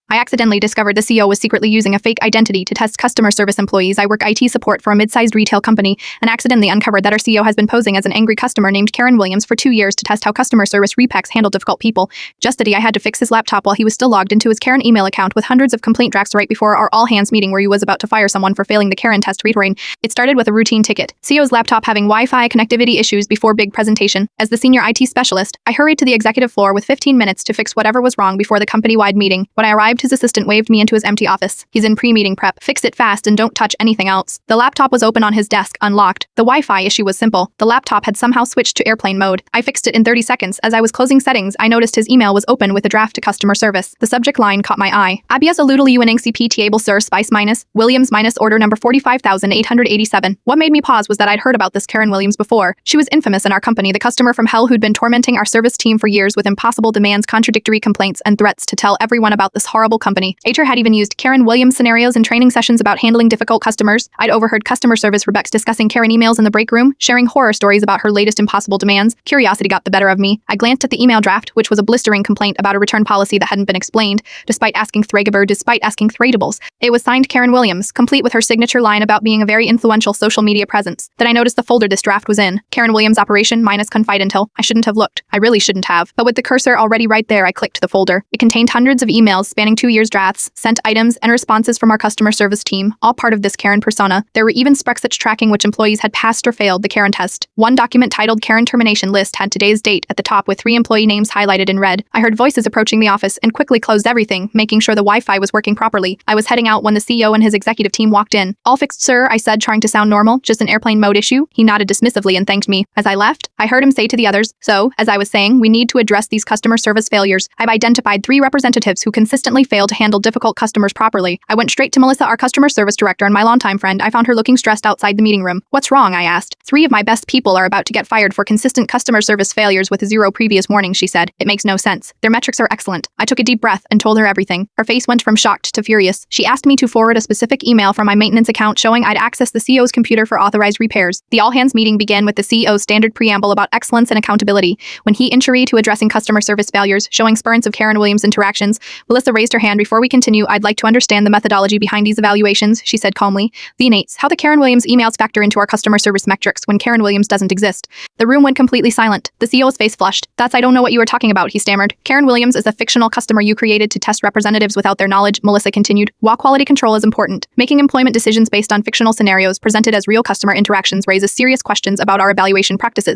I accidentally discovered the CEO was secretly using a fake identity to test customer service employees. I work IT support for a mid-sized retail company and accidentally uncovered that our CEO has been posing as an angry customer named Karen Williams for 2 years to test how customer service reps handle difficult people. Just today, I had to fix his laptop while he was still logged into his Karen email account with hundreds of complaint drafts right before our all-hands meeting where he was about to fire someone for failing the Karen test retrain. It started with a routine ticket. CEO's laptop having Wi-Fi connectivity issues before big presentation. As the senior IT specialist, I hurried to the executive floor with 15 minutes to fix whatever was wrong before the company-wide meeting. When I arrived, his assistant waved me into his empty office. He's in pre-meeting prep. Fix it fast and don't touch anything else. The laptop was open on his desk, unlocked. The Wi-Fi issue was simple. The laptop had somehow switched to airplane mode. I fixed it in 30 seconds. As I was closing settings, I noticed his email was open with a draft to customer service. The subject line caught my eye. Abias aludel uning CP able sir spice minus Williams minus order number 45,887. What made me pause was that I'd heard about this Karen Williams before. She was infamous in our company, the customer from hell who'd been tormenting our service team for years with impossible demands, contradictory complaints, and threats to tell everyone about this horrible company. HR had even used Karen Williams scenarios in training sessions about handling difficult customers. I'd overheard customer service reps discussing Karen emails in the break room, sharing horror stories about her latest impossible demands. Curiosity got the better of me. I glanced at the email draft, which was a blistering complaint about a return policy that hadn't been explained, despite asking Threadables. It was signed Karen Williams, complete with her signature line about being a very influential social media presence. Then I noticed the folder this draft was in. Karen Williams operation minus confidental. I shouldn't have looked. I really shouldn't have. But with the cursor already right there, I clicked the folder. It contained hundreds of emails spanning 2 years drafts, sent items, and responses from our customer service team, all part of this Karen persona. There were even spreadsheets tracking which employees had passed or failed the Karen test. One document titled Karen Termination List had today's date at the top with 3 employee names highlighted in red. I heard voices approaching the office and quickly closed everything, making sure the Wi-Fi was working properly. I was heading out when the CEO and his executive team walked in. All fixed, sir, I said, trying to sound normal, just an airplane mode issue. He nodded dismissively and thanked me. As I left, I heard him say to the others, so, as I was saying, we need to address these customer service failures. I've identified 3 representatives who consistently fail to handle difficult customers properly. I went straight to Melissa, our customer service director and my longtime friend. I found her looking stressed outside the meeting room. What's wrong? I asked. 3 of my best people are about to get fired for consistent customer service failures with 0 previous warnings, she said. It makes no sense. Their metrics are excellent. I took a deep breath and told her everything. Her face went from shocked to furious. She asked me to forward a specific email from my maintenance account showing I'd access the CEO's computer for authorized repairs. The all-hands meeting began with the CEO's standard preamble about excellence and accountability. When he introduced to addressing customer service failures, showing spurts of Karen Williams interactions, Melissa raised her hand. Before we continue, I'd like to understand the methodology behind these evaluations, she said calmly. The innates, how the Karen Williams emails factor into our customer service metrics when Karen Williams doesn't exist. The room went completely silent. The CEO's face flushed. I don't know what you were talking about, he stammered. Karen Williams is a fictional customer you created to test representatives without their knowledge, Melissa continued. While quality control is important, making employment decisions based on fictional scenarios presented as real customer interactions raises serious questions about our evaluation practices.